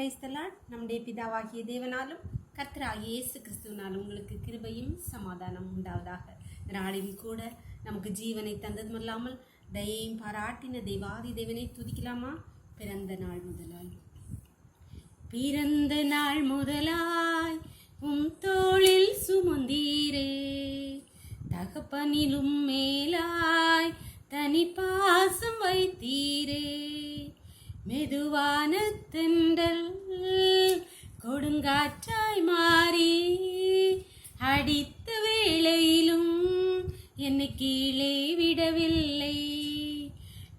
கிரைஸ்தலால் நம்முடைய பிதாவாகிய தேவனாலும் கர்த்தராகிய இயேசு கிறிஸ்துவினாலும் உங்களுக்கு கிருபையும் சமாதானம் உண்டாவதாக. நாளிலும் கூட நமக்கு ஜீவனை தந்ததுமல்லாமல் தயையும் பாராட்டின தெய்வாதி தேவனை துதிக்கலாமா? பிறந்த நாள் முதலாய் உம் தோளில் சுமந்தீரே, தகப்பனிலும் மேலாய் தனி பாசம் வைத்தீரே. மெதுவான தென்றல் கொடுங்காற்றாய் மாறி அடித்த வேளையிலும் என்னை கீழே விடவில்லை.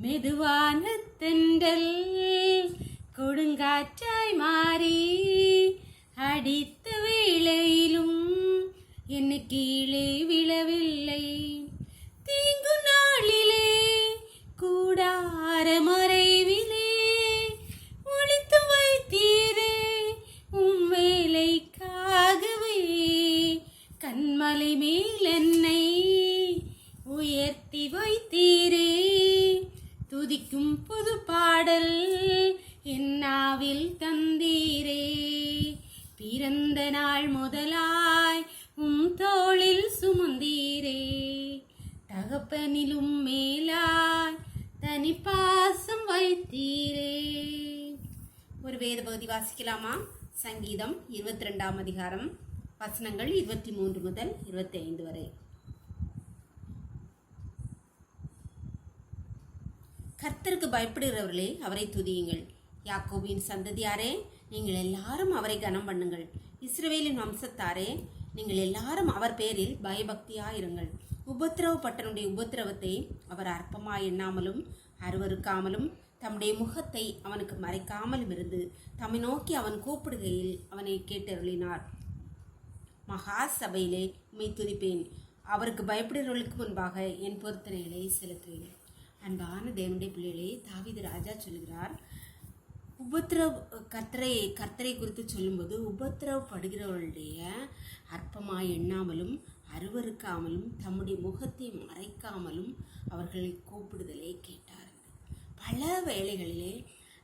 மெதுவான தென்றல் கொடுங்காற்றாய் மாறி அடித்த வேளையிலும் என்னை கீழே விழவில்லை. தீங்கு நாளிலே கூடார மறைவிலே ஒளித்து வைத்தீரே, உம் வேலைக்காகவே கண்மலை மேல் என்னை உயர்த்தி வைத்தீரே. துதிக்கும் புது பாடல் என்னாவில் தந்தீரே. பிறந்த நாள் முதலாய் உம் தோளில் சுமந்தீரே, தகப்பனிலும் மேலாய் தனி பாசம் வைத்தீரே. ஒரு வேத பகுதி வாசிக்கலாமா? சங்கீதம் 22ஆம் அதிகாரம் வசனங்கள் 23 முதல் 25 வரை. கர்த்தருக்கு பயப்படுகிறவர்களே அவரை துதியுங்கள். யாக்கோபின் சந்ததியாரே நீங்கள் எல்லாரும் அவரை கனம் பண்ணுங்கள். இஸ்ரவேலின் வம்சத்தாரே நீங்கள் எல்லாரும் அவர் பேரில் பயபக்தியாயிருங்கள். உபத்திரவப்பட்டனுடைய உபத்திரவத்தை அவர் அற்பமாய் எண்ணாமலும் அருவருக்காமலும் தம்முடைய முகத்தை அவனுக்கு மறைக்காமலும் இருந்து தம்மை நோக்கி அவன் கூப்பிடுகையில் அவனை கேட்டருளினார். மகா சபையிலே உம்மை துதிப்பேன், அவருக்கு பயப்படுகிறவர்களுக்கு முன்பாக என் பொருத்தனைகளை செலுத்துவேன். அன்பான தேவனுடைய பிள்ளைகளே, தாவீது ராஜா சொல்கிறார், கர்த்தரை குறித்து சொல்லும்போது உபத்திரவப்படுகிறவர்களுடைய அற்பமாய் எண்ணாமலும் அருவருக்காமலும் தம்முடைய முகத்தை மறைக்காமலும் அவர்களை கூப்பிடுதலை கேட்டார். பல வேளைகளிலே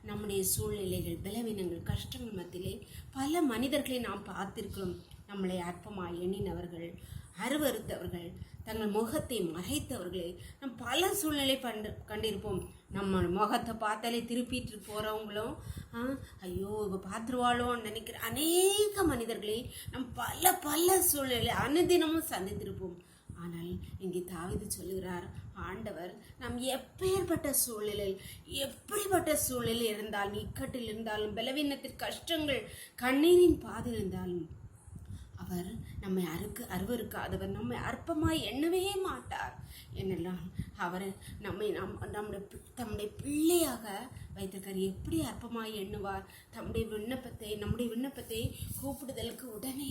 நம்முடைய சூழ்நிலைகள், பலவீனங்கள், கஷ்டங்கள் மத்தியிலே பல மனிதர்களை நாம் பார்த்திருக்கிறோம். நம்மளை அற்பமாய் எண்ணினவர்கள், அருவருத்தவர்கள், தங்கள் முகத்தை மறைத்தவர்களை நம் பல சூழ்நிலை கண்டிருப்போம். நம்ம முகத்தை பார்த்தாலே திருப்பிட்டு போகிறவங்களும் ஐயோ இவ பார்த்துருவாளோன்னு நினைக்கிற அநேக மனிதர்களை நம் பல சூழ்நிலை அனுதினமும் சந்தித்திருப்போம். ஆனால் இங்கே தாவீது சொல்லுகிறார், ஆண்டவர் நம் எப்படிப்பட்ட சூழ்நிலை இருந்தாலும், இக்கட்டில் இருந்தாலும், பலவீனத்திற்கு கஷ்டங்கள், கண்ணீரின் பாதையில் இருந்தாலும் அவர் நம்மை அருவருக்காதவர், நம்மை அற்பமாய் எண்ணவே மாட்டார். என்னெல்லாம் அவர் தம்முடைய பிள்ளையாக வைத்திருக்கார். எப்படி அற்பமாய் எண்ணுவார்? நம்முடைய விண்ணப்பத்தை கூப்பிடுதலுக்கு உடனே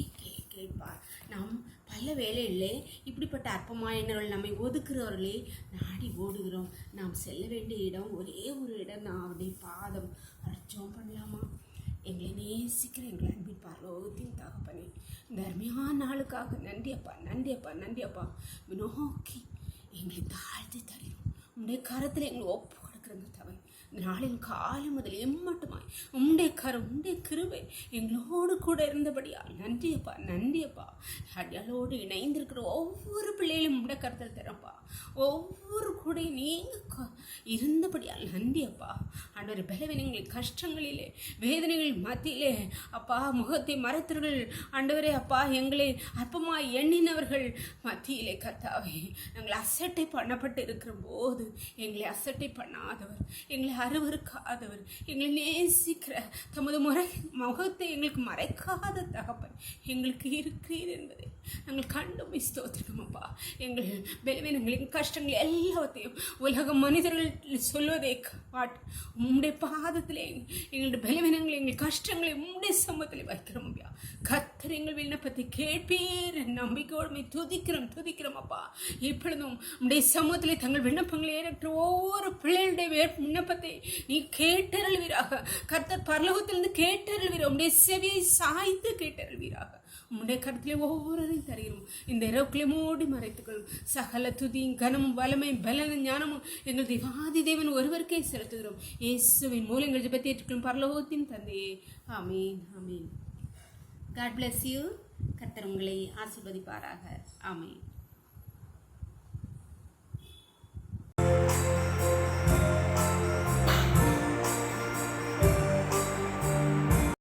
கேட்பார். நாம் பல வேளையிலே இப்படிப்பட்ட அற்பமாய் எண்ணவர்கள், நம்மை ஒதுக்குறவர்களே நாடி ஓடுகிறோம். நாம் செல்ல வேண்டிய இடம் ஒரே ஒரு இடம், நான் அவருடைய பாதம். ஜெபம் பண்ணலாமா? எங்களை நேசிக்கிற எங்களை அன்பின் பரலோகத்தின் தகப்பனே, இந்த அருமையான நாளுக்காக நன்றியப்பா. நோக்கி எங்களை தாழ்த்தி தருகிறோம். உன்னுடைய கரத்தில் எங்களை ஒப்பு கொடுக்குறங்க தவை. இந்த நாளின் காலம் முதல் எம்மட்டுமாய் உன்னுடைய கரம், உன்னுடைய கிருபை எங்களோடு கூட இருந்தபடியா நன்றியப்பா. அடியாளோடு இணைந்திருக்கிற ஒவ்வொரு பிள்ளைகளையும் உன்னுடைய கரத்தில் தரப்பா. ஒவ்வொரு கூட நீங்க இருந்தபடியால் நன்றியப்பா. ஆண்டவர் பலவீனங்களில், கஷ்டங்களிலே, வேதனைகள் மத்தியிலே அப்பா முகத்தை மறைத்தவர்கள் ஆண்டவரே அப்பா, எங்களை அற்பமாய் எண்ணினவர்கள் மத்தியிலே கர்த்தாவே நாங்கள் அசட்டை பண்ணப்பட்டு இருக்கிற போது எங்களை அசட்டை பண்ணாதவர், எங்களை அருவருக்காதவர், எங்களை நேசிக்கிற தமது முகத்தை எங்களுக்கு மறைக்காத தகப்பன் எங்களுக்கு இருக்கிறீர் என்பதை நாங்கள் கண்டும் ஸ்தோத்திரமப்பா. எங்கள் பலவீனங்களின் கஷ்டங்கள் எல்லாத்தையும் உலக மனிதர்கள் சொல்வதை காட்டு உம்முடைய பாதத்திலே எங்களுடைய பலவீனங்களை, எங்கள் கஷ்டங்களை உம்முடைய சமூகத்தில் வைக்கிறோம் ஐயா. கர்த்தர் எங்கள் விண்ணப்பத்தை கேட்பீர் நம்பிக்கையோடு துதிக்கிறோம் அப்பா. இப்பொழுதும் உம்முடைய சமூகத்திலே தங்கள் விண்ணப்பங்களை ஏற்ற ஒவ்வொரு பிள்ளைகளுடைய விண்ணப்பத்தை நீ கேட்டருள்வீராக. கர்த்தர் பரலோகத்திலிருந்து கேட்டருள்வீராக. உம்முடைய செவியை சாய்த்து கேட்டருள்வீராக. உம்முடைய கருத்திலே ஒவ்வொருவரையும் தருகிறோம். இந்த இரவுக்குள்ளே மூடி மறைத்துக்கொள்ளும். சகல துதியும் கனமும் வல்லமையும் பலனும் ஞானமும் எங்கள் தேவாதி தேவன் ஒருவருக்கே செலுத்துகிறோம். இயேசுவின் மூலம் எங்கள் ஜெபத்தை ஏற்றுக்கொள்ளும் பரலோகத்தின் தந்தையே. ஆமீன், ஆமீன். God bless you. கர்த்தர் உங்களை ஆசீர்வதிப்பாராக. ஆமீன்.